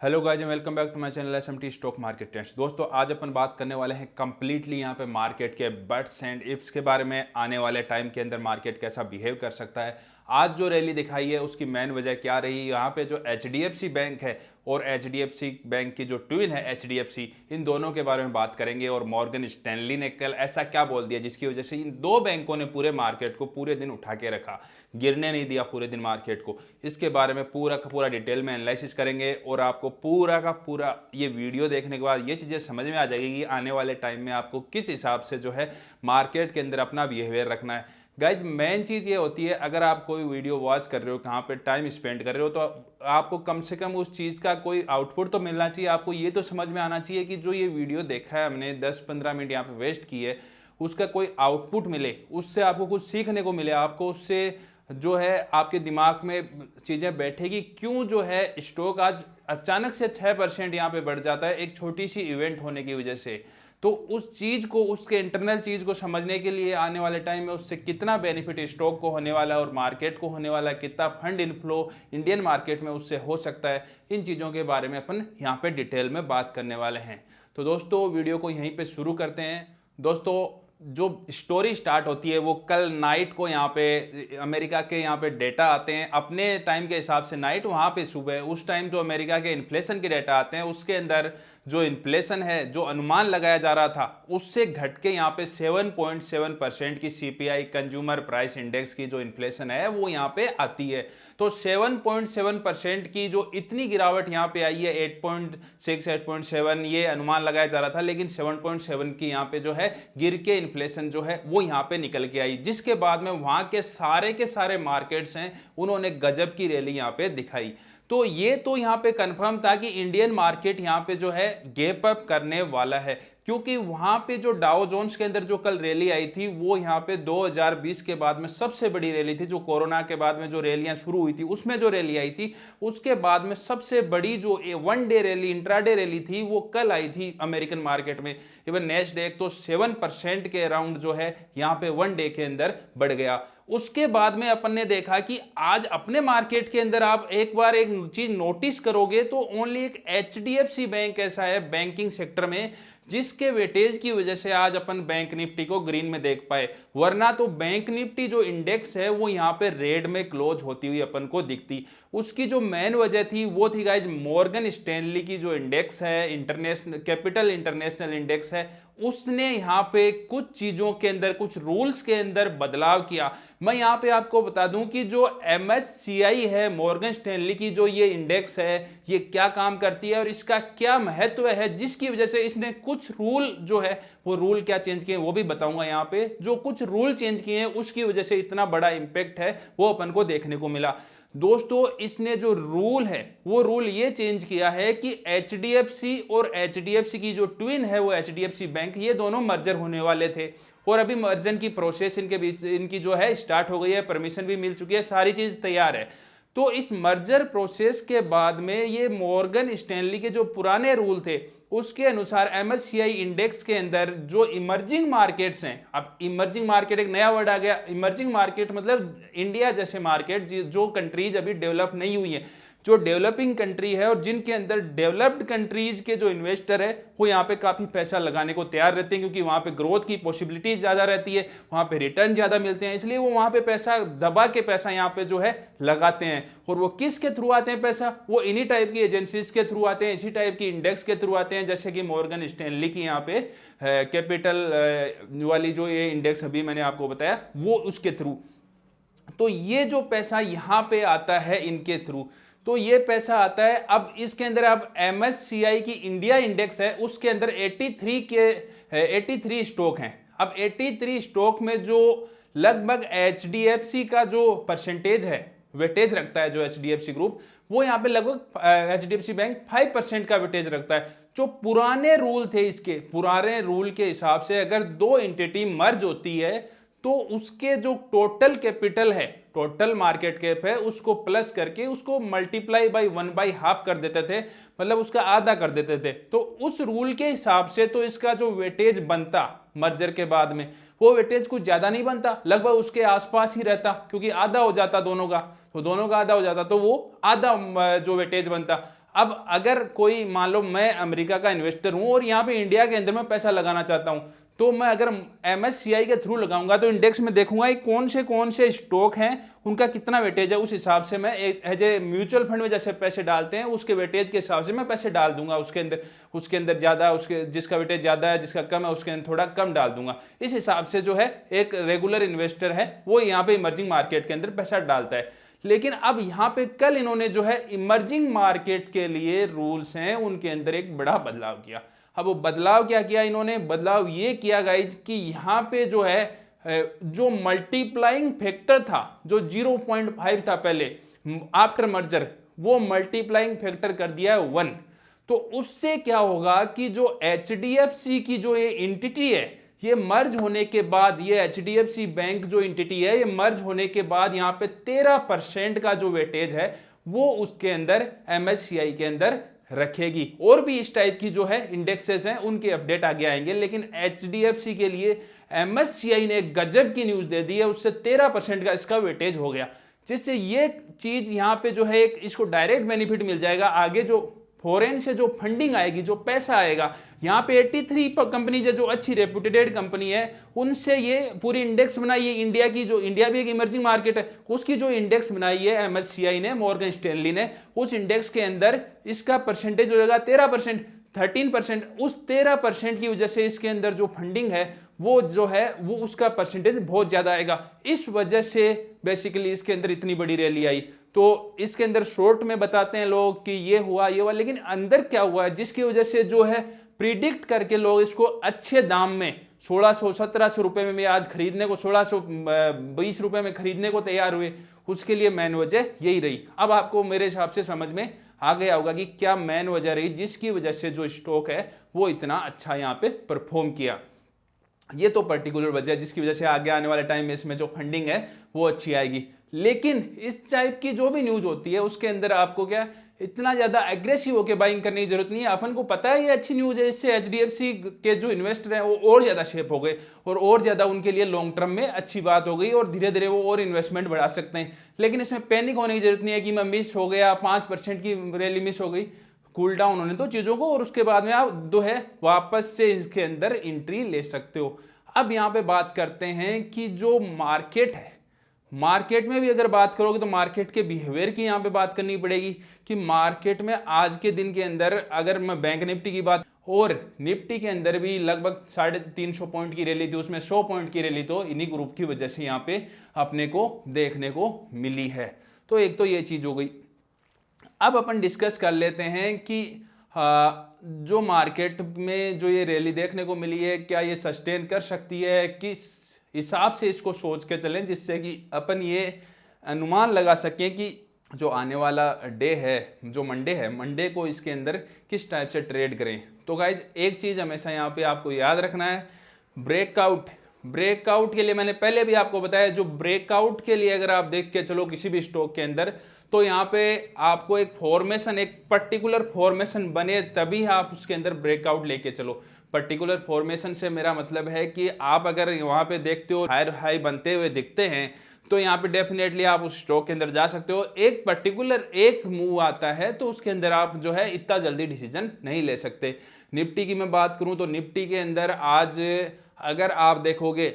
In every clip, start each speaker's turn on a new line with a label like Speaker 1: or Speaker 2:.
Speaker 1: Hello guys and welcome back to my channel SMT stock market trends. दोस्तों आज अपन बात करने वाले हैं कंप्लीटली यहाँ पे मार्केट के बट्स एंड इफ्स के बारे में। आने वाले टाइम के अंदर मार्केट कैसा बिहेव कर सकता है, आज जो रैली दिखाई है उसकी मेन वजह क्या रही। यहाँ पे जो एचडीएफसी बैंक है और एचडीएफसी बैंक की जो ट्विन है एचडीएफसी, इन दोनों के बारे में बात करेंगे। और मॉर्गन स्टैनली ने कल ऐसा क्या बोल दिया जिसकी वजह से इन दो बैंकों ने पूरे मार्केट को पूरे दिन उठा के रखा, गिरने नहीं दिया पूरे दिन मार्केट को। इसके बारे में पूरा का पूरा डिटेल में एनालिसिस करेंगे और आपको पूरा का पूरा ये वीडियो देखने के बाद ये चीज़ें समझ में आ जाएगी कि आने वाले टाइम में आपको किस हिसाब से जो है मार्केट के अंदर अपना बिहेवियर रखना है। गाइज मेन चीज़ ये होती है, अगर आप कोई वीडियो वॉच कर रहे हो, कहाँ पे टाइम स्पेंड कर रहे हो, तो आपको कम से कम उस चीज़ का कोई आउटपुट तो मिलना चाहिए। आपको ये तो समझ में आना चाहिए कि जो ये वीडियो देखा है हमने 10-15 मिनट यहाँ पे वेस्ट की है, उसका कोई आउटपुट मिले, उससे आपको कुछ सीखने को मिले, आपको उससे जो है आपके दिमाग में चीज़ें बैठेगी। क्यों जो है स्टॉक आज अचानक से 6% यहाँ पे बढ़ जाता है एक छोटी सी इवेंट होने की वजह से। तो उस चीज़ को, उसके इंटरनल चीज़ को समझने के लिए आने वाले टाइम में उससे कितना बेनिफिट स्टॉक को होने वाला है और मार्केट को होने वाला है, कितना फंड इनफ्लो इंडियन मार्केट में उससे हो सकता है, इन चीज़ों के बारे में अपन यहाँ पे डिटेल में बात करने वाले हैं। तो दोस्तों वीडियो को यहीं पे शुरू करते हैं। दोस्तों जो स्टोरी स्टार्ट होती है वो कल नाइट को, यहाँ पे अमेरिका के यहाँ पे डेटा आते हैं अपने टाइम के हिसाब से नाइट, वहाँ पे सुबह उस टाइम जो अमेरिका के इन्फ्लेशन के डेटा आते हैं उसके अंदर जो इन्फ्लेशन है, जो अनुमान लगाया जा रहा था उससे घट के यहाँ पे 7.7% की सीपीआई कंज्यूमर प्राइस इंडेक्स की जो इन्फ्लेशन है वो यहाँ पे आती है। तो 7.7% की जो इतनी गिरावट यहाँ पे आई है, 8.6 8.7 ये अनुमान लगाया जा रहा था, लेकिन 7.7 की यहाँ पे जो है गिर के इन्फ्लेशन जो है वो यहाँ पे निकल के आई, जिसके बाद में वहां के सारे मार्केट्स हैं उन्होंने गजब की रैली यहाँ पे दिखाई। तो ये तो यहाँ पे कंफर्म था कि इंडियन मार्केट यहाँ पे जो है गैप अप करने वाला है, क्योंकि वहां पे जो डाउ जोन्स के अंदर जो कल रैली आई थी वो यहाँ पे 2020 के बाद में सबसे बड़ी रैली थी। जो कोरोना के बाद में जो रैलियां शुरू हुई थी उसमें जो रैली आई थी, उसके बाद में सबसे बड़ी जो one day rally, intraday rally थी वो कल आई थी अमेरिकन मार्केट में। इवन नेस्डैक तो 7% के अराउंड जो है यहाँ पे वन डे के अंदर बढ़ गया। उसके बाद में अपन ने देखा कि आज अपने मार्केट के अंदर आप एक बार एक चीज नोटिस करोगे तो ओनली एक एचडीएफसी बैंक ऐसा है बैंकिंग सेक्टर में जिसके वेटेज की वजह से आज अपन बैंक निफ्टी को ग्रीन में देख पाए, वरना तो बैंक निफ्टी जो इंडेक्स है वो यहाँ पे रेड में क्लोज होती हुई अपन को दिखती। उसकी जो मेन वजह थी वो थी गाइज मॉर्गन स्टैनली की जो इंडेक्स है, इंटरनेशनल कैपिटल इंटरनेशनल इंडेक्स है, उसने यहाँ पे कुछ चीजों के अंदर, कुछ रूल्स के अंदर बदलाव किया। मैं यहाँ पे आपको बता दूं कि जो एमएससीआई है, मॉर्गन स्टैनली की जो ये इंडेक्स है, ये क्या काम करती है और इसका क्या महत्व है, जिसकी वजह से इसने कुछ रूल जो है वो रूल क्या चेंज किए वो भी बताऊंगा। यहाँ पे जो कुछ रूल चेंज किए हैं उसकी वजह से इतना बड़ा इंपैक्ट है वो अपन को देखने को मिला। दोस्तों इसने जो रूल है वो रूल ये चेंज किया है कि एचडीएफसी और एचडीएफसी की जो ट्विन है वो एचडीएफसी बैंक, ये दोनों मर्जर होने वाले थे और अभी मर्जर की प्रोसेस इनके बीच इनकी जो है स्टार्ट हो गई है, परमिशन भी मिल चुकी है, सारी चीज तैयार है। तो इस मर्जर प्रोसेस के बाद में ये मॉर्गन स्टैनली के जो पुराने रूल थे उसके अनुसार एमएससीआई इंडेक्स के अंदर जो इमर्जिंग मार्केट्स हैं, अब इमर्जिंग मार्केट एक नया वर्ड आ गया। इमर्जिंग मार्केट मतलब इंडिया जैसे मार्केट जो कंट्रीज अभी डेवलप नहीं हुई है, जो डेवलपिंग कंट्री है और जिनके अंदर डेवलप्ड कंट्रीज के जो इन्वेस्टर है वो यहाँ पे काफी पैसा लगाने को तैयार रहते हैं, क्योंकि वहां पे ग्रोथ की पॉसिबिलिटी ज्यादा रहती है, वहां पे रिटर्न ज्यादा मिलते हैं, इसलिए वो वहां पे पैसा दबा के पैसा यहाँ पे जो है लगाते हैं। और वो किस के थ्रू आते हैं पैसा, वो इन्हीं टाइप की एजेंसीज के थ्रू आते हैं, इसी टाइप की इंडेक्स के थ्रू आते हैं, जैसे कि मॉर्गन स्टैनली की यहाँ पे कैपिटल वाली जो ये इंडेक्स अभी मैंने आपको बताया वो उसके थ्रू। तो ये जो पैसा यहाँ पे आता है इनके थ्रू, तो ये पैसा आता है। अब इसके अंदर अब एमएससीआई की इंडिया इंडेक्स है उसके अंदर 83 स्टॉक हैं। अब 83 स्टॉक में जो लगभग एचडीएफसी का जो परसेंटेज है, वेटेज रखता है जो एचडीएफसी ग्रुप, वो यहाँ पे लगभग एचडीएफसी बैंक 5% का वेटेज रखता है। जो पुराने रूल थे, इसके पुराने रूल के हिसाब से अगर दो एंटिटी मर्ज होती है तो उसके जो टोटल कैपिटल है, टोटल मार्केट कैप है, उसको प्लस करके उसको मल्टीप्लाई बाई 1/2 कर देते थे, मतलब उसका आधा कर देते थे। तो उस रूल के हिसाब से तो इसका जो वेटेज बनता मर्जर के बाद में, वो वेटेज कुछ ज्यादा नहीं बनता, लगभग उसके आसपास ही रहता, क्योंकि आधा हो जाता दोनों का, तो दोनों का आधा हो जाता तो वो आधा जो वेटेज बनता। अब अगर कोई मान लो मैं अमेरिका का इन्वेस्टर हूं और यहाँ पे इंडिया के अंदर मैं पैसा लगाना चाहता हूं, तो मैं अगर MSCI के थ्रू लगाऊंगा तो इंडेक्स में देखूंगा कौन से स्टॉक हैं, उनका कितना वेटेज है, उस हिसाब से मैं एज ए म्यूचुअल फंड में जैसे पैसे डालते हैं उसके वेटेज के हिसाब से मैं पैसे डाल दूंगा उसके अंदर ज्यादा, उसके जिसका वेटेज ज्यादा है जिसका कम है उसके अंदर थोड़ा कम डाल दूंगा। इस हिसाब से जो है एक रेगुलर इन्वेस्टर है वो यहाँ पे इमर्जिंग मार्केट के अंदर पैसा डालता है। लेकिन अब यहाँ पे कल इन्होंने जो है इमर्जिंग मार्केट के लिए रूल्स हैं उनके अंदर एक बड़ा बदलाव किया। अब वो बदलाव क्या किया इन्होंने, बदलाव ये किया गाइज कि यहाँ पे जो है जो मल्टीप्लाइंग फैक्टर था जो 0.5 था पहले आफ्टर मर्जर, वो मल्टीप्लाइंग फैक्टर कर दिया है 1। तो उससे क्या होगा कि जो HDFC की जो ये एंटिटी है, ये मर्ज होने के बाद, ये HDFC बैंक जो एंटिटी है ये मर्ज होने के बाद यहाँ पे 13% का जो वेटेज है वो उसके अंदर MSCI के अंदर रखेगी। और भी इस टाइप की जो है इंडेक्सेस हैं उनके अपडेट आगे आएंगे, लेकिन HDFC के लिए MSCI ने गजब की न्यूज दे दी है, उससे 13% का इसका वेटेज हो गया, जिससे ये चीज यहाँ पे जो है एक इसको डायरेक्ट बेनिफिट मिल जाएगा। आगे जो फॉरेन से जो फंडिंग आएगी, जो पैसा आएगा, यहाँ पे 83 कंपनी जो अच्छी रेपुटेड कंपनी है उनसे ये पूरी इंडेक्स बनाई है इंडिया की, जो इंडिया भी एक इमर्जिंग मार्केट है उसकी जो इंडेक्स बनाई है MSCI ने, मॉर्गन स्टैनली ने, उस इंडेक्स के अंदर इसका परसेंटेज हो जाएगा 13%, 13%। उस 13% की वजह से इसके अंदर जो फंडिंग है वो जो है वो उसका परसेंटेज बहुत ज्यादा आएगा। इस वजह से बेसिकली इसके अंदर इतनी बड़ी रैली आई। तो इसके अंदर शॉर्ट में बताते हैं लोग कि ये हुआ, लेकिन अंदर क्या हुआ है जिसकी वजह से जो है प्रिडिक्ट करके लोग इसको अच्छे दाम में 1600-1700 रुपए में आज खरीदने को, 1620 रुपए में खरीदने को तैयार हुए, उसके लिए मेन वजह यही रही। अब आपको मेरे हिसाब से समझ में आ गया होगा कि क्या मेन वजह रही जिसकी वजह से जो स्टॉक है वो इतना अच्छा यहाँ पे परफॉर्म किया। ये तो पर्टिकुलर वजह है जिसकी वजह से आगे आने वाले टाइम में इसमें जो फंडिंग है वो अच्छी आएगी। लेकिन इस टाइप की जो भी न्यूज होती है उसके अंदर आपको क्या इतना ज्यादा एग्रेसिव होकर बाइंग करने की जरूरत नहीं है। अपन को पता है ये अच्छी न्यूज है, इससे HDFC के जो इन्वेस्टर हैं वो और ज्यादा शेप हो गए और ज्यादा उनके लिए लॉन्ग टर्म में अच्छी बात हो गई और धीरे धीरे वो और इन्वेस्टमेंट बढ़ा सकते हैं। लेकिन इसमें पैनिक होने की जरूरत नहीं है कि मैं मिस हो गया, 5% की रैली मिस हो गई। कूल डाउन होने दो चीजों को और उसके बाद में आप जो है वापस से इसके अंदर एंट्री ले सकते हो। अब यहाँ पे बात करते हैं कि जो मार्केट है, मार्केट में भी अगर बात करोगे तो मार्केट के बिहेवियर की यहाँ पे बात करनी पड़ेगी कि मार्केट में आज के दिन के अंदर अगर मैं बैंक निफ्टी की बात, और निफ्टी के अंदर भी लगभग 350 पॉइंट की रैली थी, उसमें 100 पॉइंट की रैली तो इन्हीं ग्रुप की वजह से यहाँ पे अपने को देखने को मिली है। तो एक तो ये चीज हो गई। अब अपन डिस्कस कर लेते हैं कि जो मार्केट में जो ये रैली देखने को मिली है क्या ये सस्टेन कर सकती है, किस हिसाब से इसको सोच के चलें जिससे कि अपन ये अनुमान लगा सकें कि जो आने वाला डे है, जो मंडे है, मंडे को इसके अंदर किस टाइप से ट्रेड करें। तो गाइज एक चीज हमेशा यहाँ पे आपको याद रखना है, ब्रेकआउट के लिए मैंने पहले भी आपको बताया, जो ब्रेकआउट के लिए अगर आप देख के चलो किसी भी स्टॉक के अंदर तो यहाँ पे आपको एक फॉर्मेशन, एक पर्टिकुलर फॉर्मेशन बने तभी आप उसके अंदर ब्रेकआउट लेके चलो। पर्टिकुलर फॉर्मेशन से मेरा मतलब है कि आप अगर वहां पे देखते हो हायर हाई बनते हुए दिखते हैं तो यहाँ पे डेफिनेटली आप उस स्टॉक के अंदर जा सकते हो। एक पर्टिकुलर एक मूव आता है तो उसके अंदर आप जो है इतना जल्दी डिसीजन नहीं ले सकते। निफ्टी की मैं बात करूं तो निफ्टी के अंदर आज अगर आप देखोगे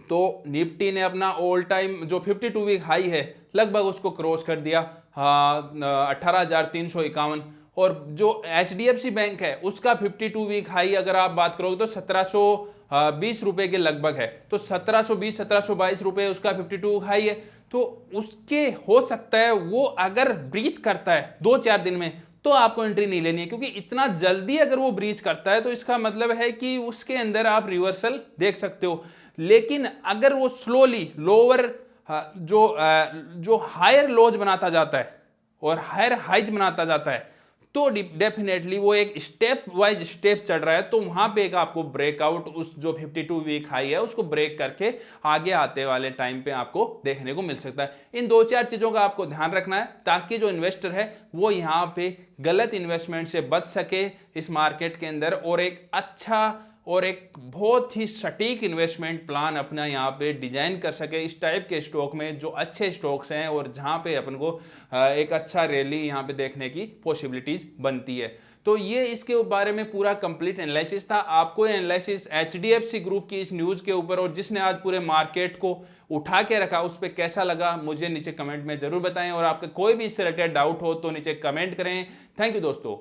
Speaker 1: तो निफ्टी ने अपना ऑल टाइम जो 52 वीक हाई है लगभग उसको क्रॉस कर दिया, 18,351। और जो HDFC बैंक है उसका 52 वीक हाई अगर आप बात करोगे तो 1720 रुपए के लगभग है, तो 1720-1722 रुपए उसका 52 हाई है। तो उसके हो सकता है वो अगर ब्रीच करता है 2-4 दिन में तो आपको एंट्री नहीं लेनी है, क्योंकि इतना जल्दी अगर वो ब्रीच करता है तो इसका मतलब है कि उसके अंदर आप रिवर्सल देख सकते हो। लेकिन अगर वो स्लोली लोअर जो हायर लोज बनाता जाता है और हायर हाइज बनाता जाता है तो डेफिनेटली वो एक स्टेप वाइज स्टेप चढ़ रहा है, तो वहां पे एक आपको ब्रेकआउट उस जो 52 वीक हाई है उसको ब्रेक करके आगे आते वाले टाइम पे आपको देखने को मिल सकता है। इन 2-4 चीजों का आपको ध्यान रखना है ताकि जो इन्वेस्टर है वो यहाँ पे गलत इन्वेस्टमेंट से बच सके इस मार्केट के अंदर और एक अच्छा और एक बहुत ही सटीक इन्वेस्टमेंट प्लान अपना यहाँ पे डिजाइन कर सके इस टाइप के स्टॉक में जो अच्छे स्टॉक्स हैं और जहाँ पे अपन को एक अच्छा रैली यहाँ पे देखने की पॉसिबिलिटीज बनती है। तो ये इसके बारे में पूरा कंप्लीट एनालिसिस था। आपको ये एनालिसिस एचडीएफसी ग्रुप की इस न्यूज के ऊपर और जिसने आज पूरे मार्केट को उठा के रखा उस पर कैसा लगा मुझे नीचे कमेंट में जरूर बताएं, और आपका कोई भी इससे रिलेटेड डाउट हो तो नीचे कमेंट करें। थैंक यू दोस्तों।